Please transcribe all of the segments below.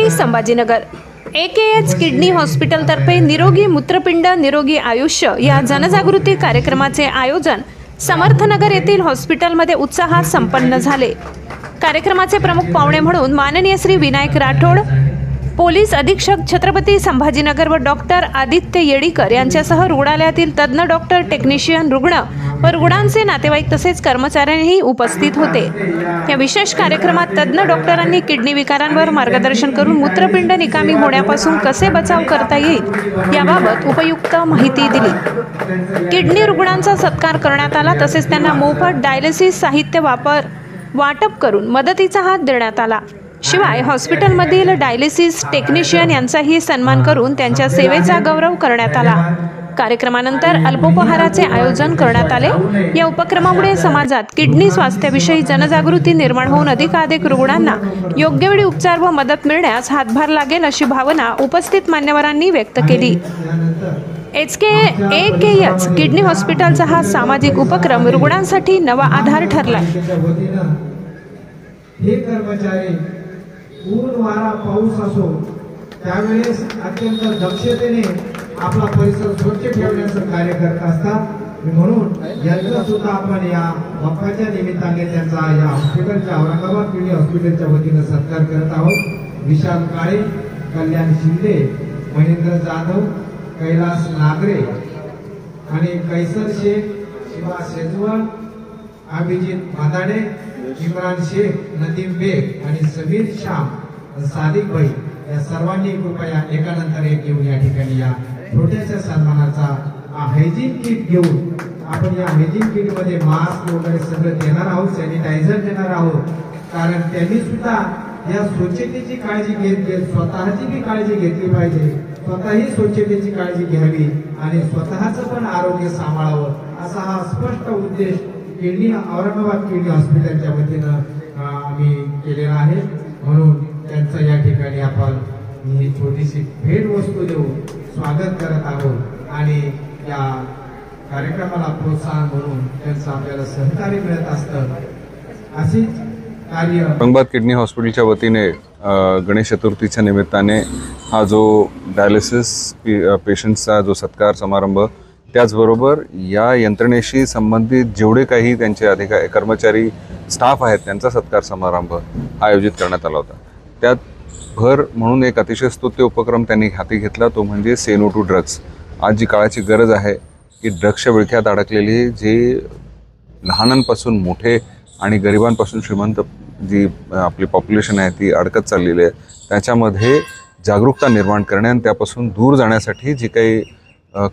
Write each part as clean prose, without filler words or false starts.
Chhatrapati Sambhajinagar AKH kidney हॉस्पिटलतर्फे निरोगी मूत्रपिंड निरोगी आयुष्य या जनजागृती कार्यक्रमाचे आयोजन समर्थनगर येथील हॉस्पिटलमध्ये उत्साहात संपन्न झाले। कार्यक्रमाचे प्रमुख पाहुणे म्हणून माननीय श्री विनायक राठोड, पोलीस अधीक्षक छत्रपती संभाजीनगर व डॉक्टर आदित्य येडीकर यांच्यासह रुग्णालयातील तज्ञ डॉक्टर, टेक्निशियन, रुग्ण व रुग्णांचे नातेवाईक तसेच कर्मचाऱ्यांही उपस्थित होते। या विशेष कार्यक्रमात तज्ञ डॉक्टरांनी किडनी विकारांवर मार्गदर्शन करून मूत्रपिंड निकामी होण्यापासून कसे बचाव करता येईल याबाबत उपयुक्त माहिती दिली। किडनी रुग्णांचा सत्कार करण्यात आला तसेच त्यांना मोफत डायलिसिस साहित्य वाटप करून मदतीचा हात देण्यात आला। शिवाय हॉस्पिटलमधील डायलिसिस टेक्निशियन यांचाही सन्मान करून त्यांच्या सेवेचा गौरव करण्यात आला। कार्यक्रमानंतर अल्पोपहाराचे आयोजन करण्यात आले। या उपक्रमामुळे समाजात किडनी स्वास्थ्याविषयी जनजागृती निर्माण होऊन अधिकाधिक रुग्णांना योग्य वेळी उपचार व मदत मिळण्यास हातभार लागेल अशी भावना उपस्थित मान्यवरांनी व्यक्त केली। AKH किडनी हॉस्पिटलचा हा सामाजिक उपक्रम रुग्णांसाठी नवा आधार ठरला। हे कर्मचारी ऊन वारा पाऊस असो त्यावेळेस अत्यंत दक्षतेने आपला परिसर स्वच्छ ठेवण्याचं कार्य करत असतात। म्हणून यांचा सुद्धा आपण या बाप्पाच्या निमित्ताने त्यांचा या हॉस्पिटलच्या औरंगाबाद किडनी हॉस्पिटलच्या वतीने सत्कार करत आहोत। विशाल काळे, कल्याण शिंदे, महेंद्र जाधव, कैलास नागरे आणि कैसर शेख, शिवा शेजवळ, अभिजित मादाडे, इम्रान शेख, नदीम बेग आणि समीर शाम, सादिक भाई या सर्वांनी कृपया एकानंतर एक येऊन या ठिकाणी या छोट्याशा सन्मानाचा हायजीन किट घेऊन आपण या हायजीन किट मध्ये मास्क वगैरे सगळं देणार आहोत, सॅनिटायझर देणार आहोत। कारण त्यांनी सुद्धा या स्वच्छतेची काळजी घेत स्वतःची भी काळजी घेतली पाहिजे, स्वतःही स्वच्छतेची काळजी घ्यावी आणि स्वतःचं पण आरोग्य सांभाळावं असा हा स्पष्ट उद्देश किडनी औरंगाबाद किडनी हॉस्पिटलच्या वतीनं आम्ही केलेला आहे। म्हणून त्यांचं या ठिकाणी आपण ही छोटीशी भेट वस्तू देऊन स्वागत करत आहोत आणि या कार्यक्रमाला प्रोत्साहन म्हणून त्यांचं आपल्याला सहकार्य मिळत असतं। अशीच कार्य औरंगाबाद किडनी हॉस्पिटलच्या वतीने गणेश चतुर्थीच्या निमित्ताने हा जो डायलिसिस पेशंट्सचा जो सत्कार समारंभ, त्याचबरोबर या यंत्रणेशी संबंधित जेवढे काही त्यांचे कर्मचारी स्टाफ आहेत त्यांचा सत्कार समारंभ आयोजित करण्यात आला होता। त्यात भर म्हणून एक अतिशय स्तुत्य उपक्रम त्यांनी हाती घेतला, तो म्हणजे से नो टू ड्रग्स। आज जी काळाची गरज आहे की ड्रग्सच्या विळख्यात अडकलेली जे लहानांपासून मोठे आणि गरिबांपासून श्रीमंत जी आपली पॉप्युलेशन आहे ती अडकत चाललेली आहे, त्याच्यामध्ये जागरूकता निर्माण करणे आणि त्यापासून दूर जाण्यासाठी जी काही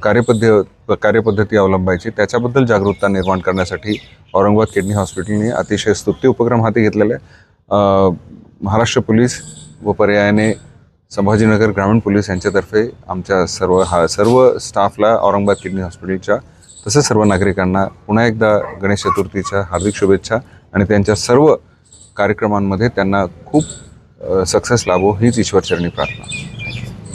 कार्यपद्धती अवलंबायची त्याच्याबद्दल जागरूकता निर्माण करण्यासाठी औरंगाबाद किडनी हॉस्पिटलने अतिशय स्तुत्य उपक्रम हाती घेतलेला आहे। महाराष्ट्र पोलीस व पर्यायाने संभाजीनगर ग्रामीण पोलीस यांच्यातर्फे आमच्या सर्व स्टाफला औरंगाबाद किडनी हॉस्पिटलच्या तसेच सर्व नागरिकांना पुन्हा एकदा गणेश चतुर्थीच्या हार्दिक शुभेच्छा आणि त्यांच्या सर्व कार्यक्रमांमध्ये त्यांना खूप सक्सेस लाभो हीच ईश्वरचरणी प्रार्थना।